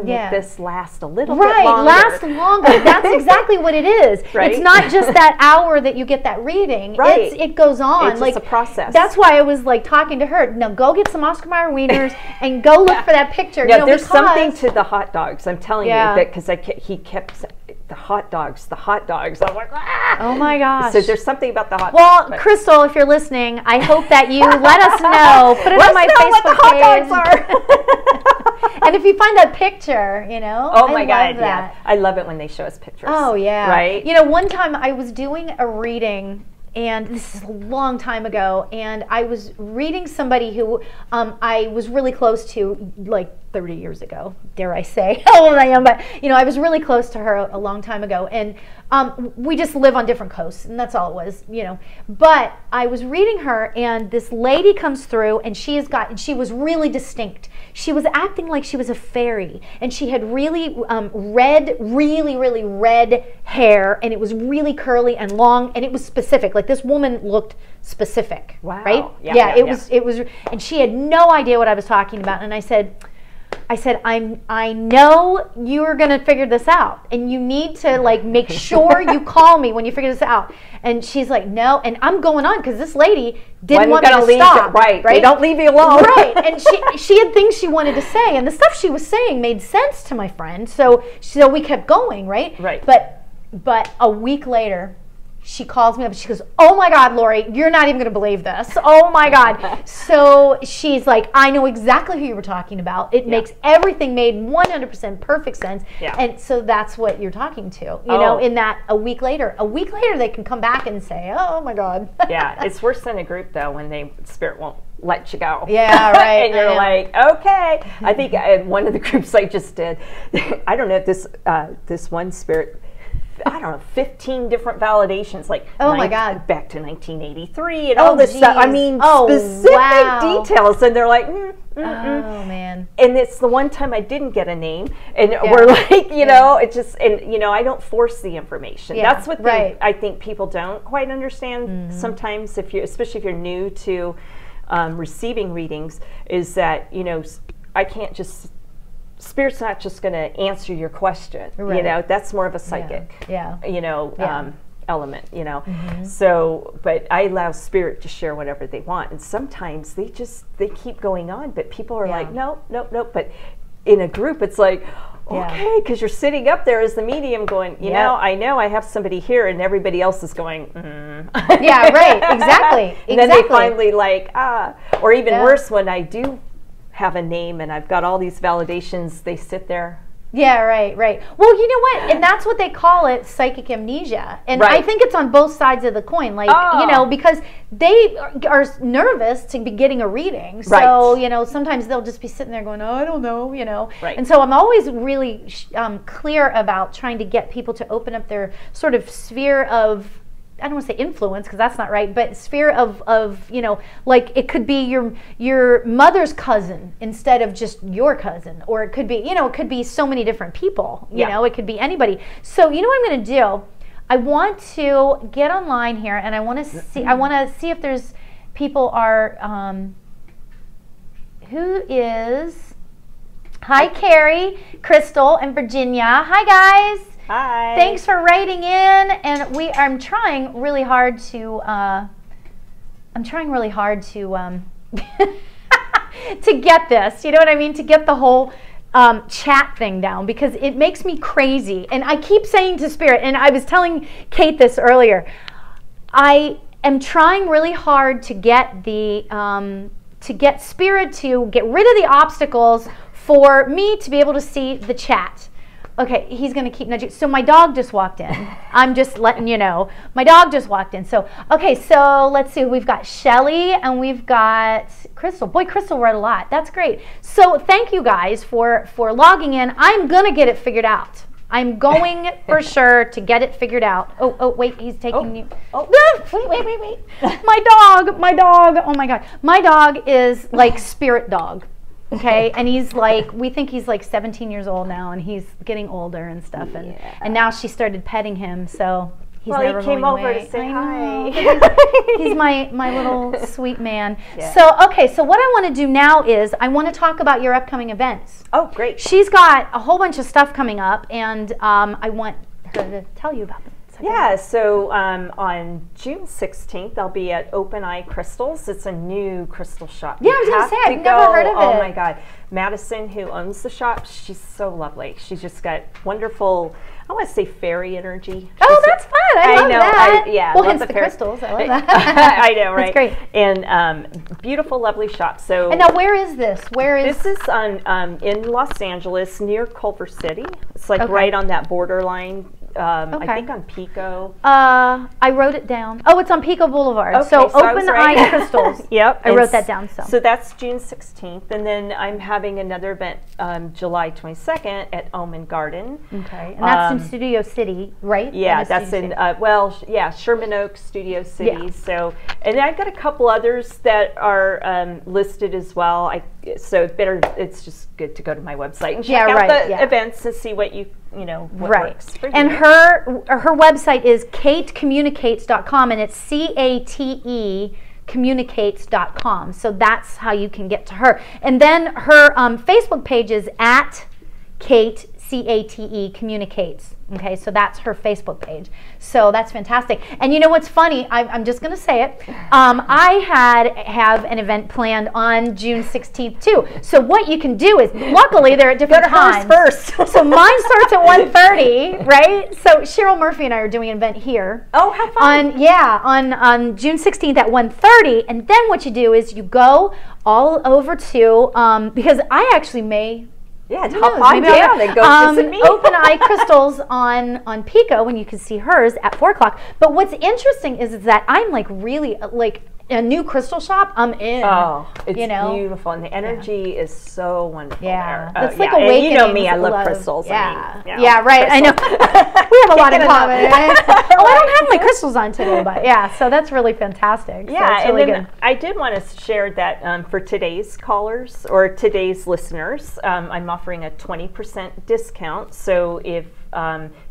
make this last a little bit longer. Last longer. That's exactly what it is. It's not just that hour that you get that reading. It goes on. It's like a process. That's why I was like talking to her. No, go get some Oscar Mayer wieners and go look for that picture. Yeah, you know, there's something to the hot dogs. I'm telling you that because he kept saying, the hot dogs. I'm like, ah! Oh my gosh. So there's something about the hot dogs. Well, Crystal, if you're listening, I hope that you let us know. Put it on my Facebook page. What the hot dogs are. And if you find that picture, you know, oh my God, yeah. I love it when they show us pictures. Oh yeah. Right? You know, one time I was doing a reading, and this is a long time ago, and I was reading somebody who I was really close to, like 30 years ago, dare I say how old I am, but you know, I was really close to her a long time ago, and we just live on different coasts, and that's all it was, you know. But I was reading her, and this lady comes through, and she was really distinct. She was acting like she was a fairy, and she had really really red hair, and it was really curly and long, and it was specific. Like, this woman looked specific. Wow. Right? Yeah, it was, and she had no idea what I was talking about. And I said, I know you're gonna figure this out, and you need to like make sure you call me when you figure this out. And she's like, no, and I'm going on because this lady didn't want me to stop. Right? They don't leave you alone. Right? And she had things she wanted to say, and the stuff she was saying made sense to my friend. So we kept going. Right? Right. But a week later, she calls me up and she goes, oh my God, Lori, you're not even going to believe this. Oh my God. So she's like, I know exactly who you were talking about. It makes everything made 100% perfect sense. Yeah. And so that's what you're talking to, you know, in that a week later they can come back and say, oh my God. Yeah. It's worse than a group though, when Spirit won't let you go. Yeah, right. And you're like, okay. I think one of the groups I just did, I don't know if this one Spirit, I don't know, 15 different validations, like my God, back to 1983 and all this stuff. I mean, specific details, and they're like, oh man. And it's the one time I didn't get a name, and we're like, you know, it just, and you know, I don't force the information. That's what I think people don't quite understand sometimes, especially if you're new to receiving readings, is that, you know, I can't just. Spirit's not just going to answer your question, you know, that's more of a psychic, you know, element, you know. So, but I allow Spirit to share whatever they want. And sometimes they keep going on, but people are like, no. But in a group, it's like, okay, because you're sitting up there as the medium going, you know I have somebody here, and everybody else is going, yeah, right, exactly. And then they finally like, or even worse, when I do have a name and I've got all these validations, they sit there. Yeah, right. Well, you know what? And that's what they call it, psychic amnesia. And I think it's on both sides of the coin. Like, you know, because they are nervous to be getting a reading. So, you know, sometimes they'll just be sitting there going, oh, I don't know, you know. And so I'm always really clear about trying to get people to open up their sort of sphere of, I don't want to say influence because that's not right, but sphere of you know, like it could be your mother's cousin instead of just your cousin, or it could be, you know, it could be so many different people, you know, it could be anybody. So you know what I'm going to do? I want to get online here, and I want to see if there's people are who is. Hi, Carrie, Crystal, and Virginia. Hi, guys. Hi. Thanks for writing in, and I'm trying really hard to to get this, you know what I mean, to get the whole chat thing down, because it makes me crazy. And I keep saying to Spirit, and I was telling Cate this earlier, I am trying really hard to get the to get Spirit to get rid of the obstacles for me to be able to see the chat. Okay, he's going to keep nudging. So my dog just walked in. I'm just letting you know. My dog just walked in. So, okay, so let's see. We've got Shelly and we've got Crystal. Boy, Crystal read a lot. That's great. So thank you guys for logging in. I'm going to get it figured out. I'm going for sure to get it figured out. Oh, wait, he's taking you. Oh, wait. My dog. Oh my God. My dog is like spirit dog. Okay, and he's like, we think he's like 17 years old now, and he's getting older and stuff, and now she started petting him, so he's never he came going over away. to say hi. He's my little sweet man. Yeah. So, okay, so what I want to do now is I want to talk about your upcoming events. Oh, great. She's got a whole bunch of stuff coming up, and I want her to tell you about them. Yeah, so on June 16th, I'll be at Open Eye Crystals. It's a new crystal shop. Yeah, I was going to say, I've never heard of it. Oh my God. Madison, who owns the shop, she's so lovely. She's just got wonderful, I want to say fairy energy. Oh, that's fun. I love that. Yeah, well, hence the crystals. I love that. I know, right? That's great. And beautiful, lovely shop. So, and now where is this? This is on in Los Angeles, near Culver City. It's like right on that borderline. I think on Pico. I wrote it down. Oh, it's on Pico Boulevard. Okay, so Open Eye Crystals. Yep. I wrote that down. So that's June 16th. And then I'm having another event July 22nd at Omen Garden. Okay. And that's in Studio City, right? Yeah, that's in, Sherman Oaks, Studio City. Yeah. So, and I've got a couple others that are listed as well. It's just good to go to my website and check out the events and see what what works for you. And her website is catecommunicates.com, and it's CATE communicates.com. So that's how you can get to her. And then her Facebook page is at Cate, CATE communicates. Okay, so that's her Facebook page. So that's fantastic. And you know what's funny? I'm just going to say it. I have an event planned on June 16th too. So what you can do is, luckily they're at different times. First. So mine starts at 1:30, right? So Cheryl Murphy and I are doing an event here. Oh, how fun! On June 16th at 1:30, and then what you do is you go all over to because I actually may. Yeah, hop on down and go visit me. Open Eye Crystals on Pico, when you can see hers at 4 o'clock. But what's interesting is that I'm like really like a new crystal shop. I'm in. Oh, it's beautiful, and the energy is so wonderful. Yeah, there. it's like awakening. You know me, I love crystals. Yeah, I mean, right. I know. We have a lot in common. I don't have my crystals on today, but so that's really fantastic. Yeah, so it's really good. I did want to share that for today's callers or today's listeners, I'm offering a 20% discount. So if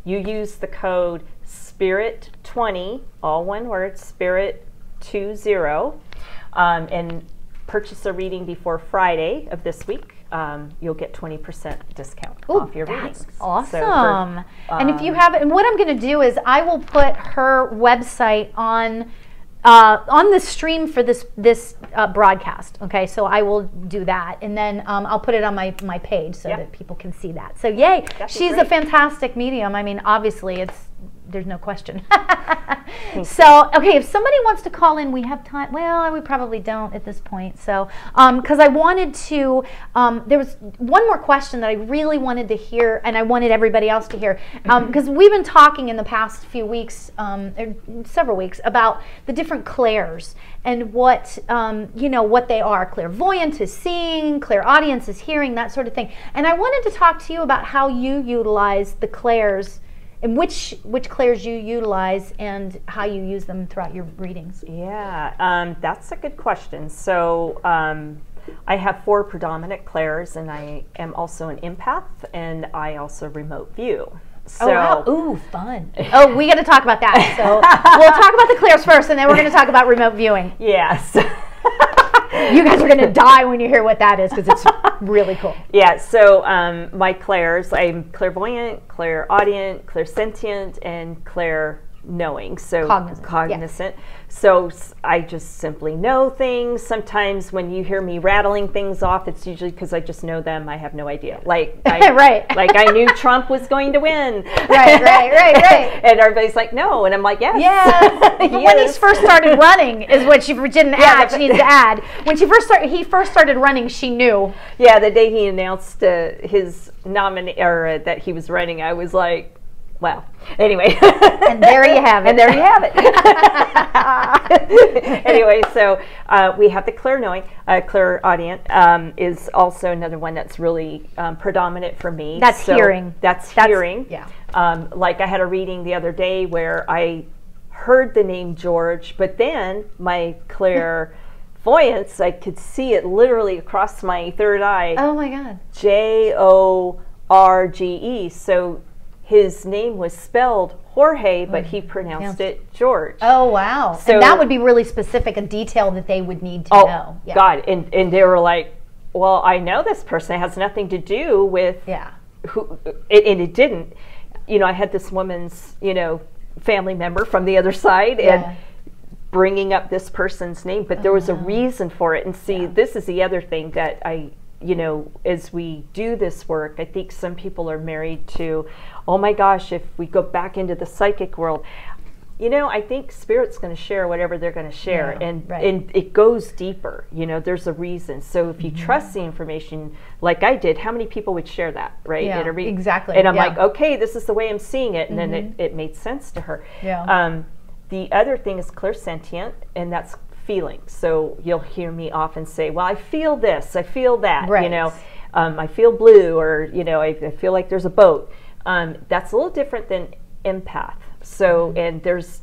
you use the code SPIRIT20, all one word, SPIRIT20, and purchase a reading before Friday of this week, you'll get 20% discount off your readings. Awesome. So and if you have, and what I'm going to do is I will put her website on the stream for this broadcast. Okay, so I will do that, and then I'll put it on my page so that people can see that. So yay, she's a fantastic medium. I mean, obviously there's no question. So, okay, if somebody wants to call in, we have time. Well, we probably don't at this point. So, because I wanted to, there was one more question that I really wanted to hear, and I wanted everybody else to hear, because we've been talking in the past few weeks, several weeks, about the different clairs and what, what they are. Clairvoyant is seeing, clairaudience is hearing, that sort of thing. And I wanted to talk to you about how you utilize the clairs, and which clairs you utilize and how you use them throughout your readings. Yeah, that's a good question. So I have 4 predominant clairs, and I am also an empath, and I also remote view. So, wow. Ooh, fun. Oh, we got to talk about that. So we'll talk about the clairs first, and then we're going to talk about remote viewing. Yes. You guys are going to die when you hear what that is, because it's really cool. Yeah, so my clairs, I'm clairvoyant, clairaudient, clairsentient, and knowing, so cognizant. So I just simply know things. Sometimes when you hear me rattling things off, it's usually because I just know them. I have no idea. Like right. Like I knew Trump was going to win. Right. And everybody's like, no, and I'm like, yes. Yeah. When he first started running is what she didn't add. She needs to add. When he first started running, she knew. Yeah, the day he announced his that he was running, I was like, well, anyway. And there you have it. And there you have it. Anyway, so we have the clairaudience. Clairaudient is also another one that's really predominant for me. That's hearing. That's hearing. Yeah. Like I had a reading the other day where I heard the name George, but then my clairvoyance, I could see it literally across my third eye. Oh my God. Jorge. So his name was spelled Jorge, but he pronounced it George. Oh, wow. So, and that would be really specific, a detail that they would need to know. Yeah. God. And they were like, well, I know this person. It has nothing to do with who, and it didn't. You know, I had this woman's, family member from the other side and bringing up this person's name, but there was a reason for it. And see, this is the other thing that as we do this work, I think some people are married to, oh my gosh, if we go back into the psychic world, I think Spirit's going to share whatever they're going to share. And it goes deeper, there's a reason. So if you trust the information like I did, how many people would share that, right? Yeah, exactly. And I'm like, okay, this is the way I'm seeing it. And then it made sense to her. Yeah. The other thing is clairsentient, and that's feeling. So you'll hear me often say, well, I feel this, I feel that, I feel blue, or, I feel like there's a boat. That's a little different than empath. So, and there's,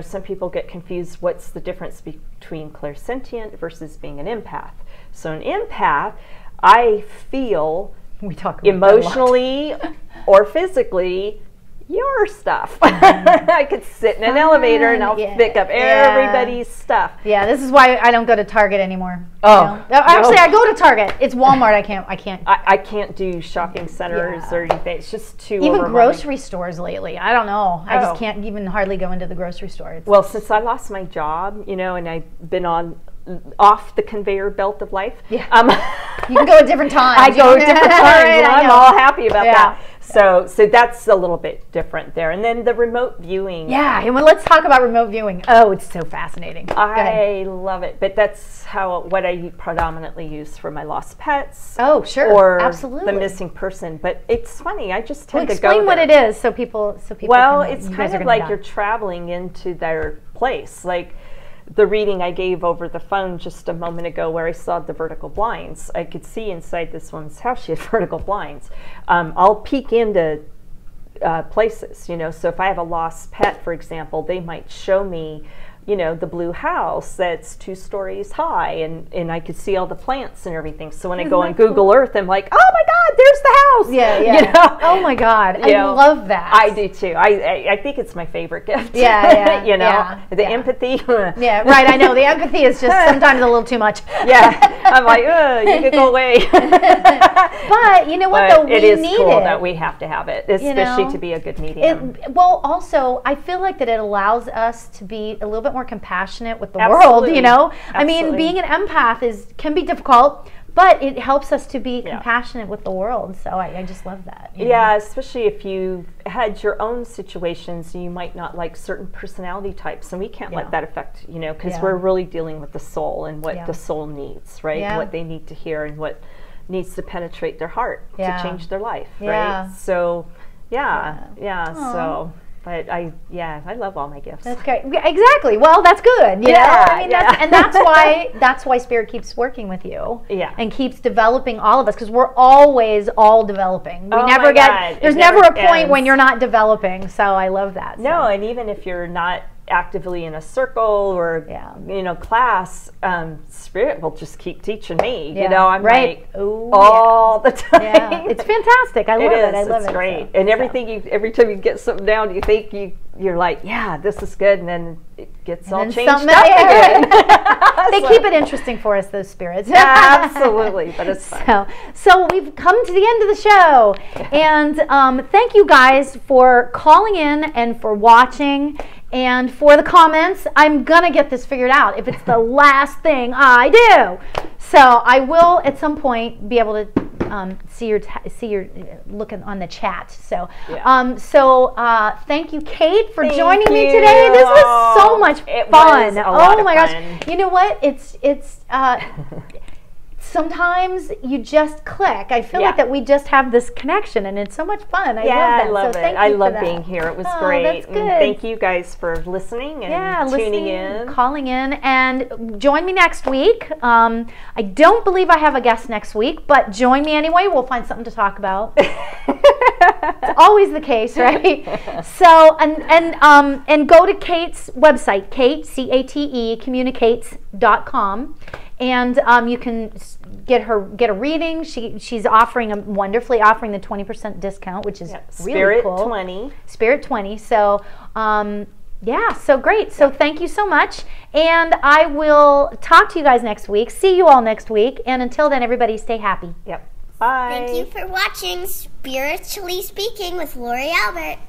some people get confused, what's the difference between clairsentient versus being an empath? So an empath, I feel emotionally or physically your stuff. I could sit in an elevator and I'll pick up everybody's stuff. Yeah, this is why I don't go to Target anymore. Oh, actually, I go to Target. It's Walmart. I can't do shopping centers or anything. It's just too even grocery stores lately. I don't know. I just can't even hardly go into the grocery store. Well, since I lost my job, and I've been off the conveyor belt of life. Yeah. You can go at different times. I go at different times, and I'm all happy about that. So that's a little bit different there. And then the remote viewing. Yeah, and let's talk about remote viewing. Oh, it's so fascinating. I love it. But that's what I predominantly use for my lost pets. Oh, sure. Or absolutely. the missing person. But it's funny, I just tend to go explain what it is so people Well, it's kind of like you're traveling into their place. Like the reading I gave over the phone just a moment ago where I saw the vertical blinds. I could see inside this woman's house she had vertical blinds. I'll peek into places, so if I have a lost pet, for example, they might show me, the blue house that's 2 stories high, and I could see all the plants and everything. So when I go on Google Earth, I'm like, oh my God, there's the house. Yeah. Oh my God, I love that. I do too. I think it's my favorite gift. Yeah. The empathy. Yeah, right. I know the empathy is just sometimes a little too much. Yeah, I'm like, you could go away. But you know what? Though it is cool that we have to have it, especially to be a good medium. Well, also, I feel like that it allows us to be a little bit more compassionate with the world. I mean, being an empath can be difficult, but it helps us to be compassionate with the world. So I just love that. Yeah, especially if you had your own situations, you might not like certain personality types, and we can't let that affect, because we're really dealing with the soul and what the soul needs, right? Yeah. What they need to hear and what needs to penetrate their heart to change their life, right? So, so... But I love all my gifts. That's great. Exactly. Well, that's good. You know? I mean, that's why Spirit keeps working with you. Yeah. And keeps developing all of us, because we're always all developing. There's never a point when you're not developing. So I love that. No, and even if you're not actively in a circle or class, Spirit will just keep teaching me. I'm like all the time. Yeah. It's fantastic. I love it. I love it. It's great. And every time you get something down, you think you're like, yeah, this is good, and then it gets all changed up again. They keep it interesting for us, those spirits. Absolutely, but it's fun. So we've come to the end of the show, and thank you guys for calling in and for watching. And for the comments, I'm going to get this figured out if it's the last thing I do. So I will at some point be able to see your looking on the chat. So thank you, Cate, for joining me today. This was so much fun. Oh my gosh! You know what? It's sometimes you just click. I feel like that we just have this connection, and it's so much fun. I love it. I love being here. It was great. That's good. And thank you guys for listening and tuning in, calling in, and join me next week. I don't believe I have a guest next week, but join me anyway. We'll find something to talk about. It's always the case, right? So and go to Cate's website, Cate, C-A-T-E, communicates.com. And you can get a reading. She's wonderfully offering the 20% discount, which is really cool. Spirit 20. So so great. So thank you so much, and I will talk to you guys next week. See you all next week, and until then, everybody stay happy. Yep. Bye. Thank you for watching Spiritually Speaking with Lori Albert.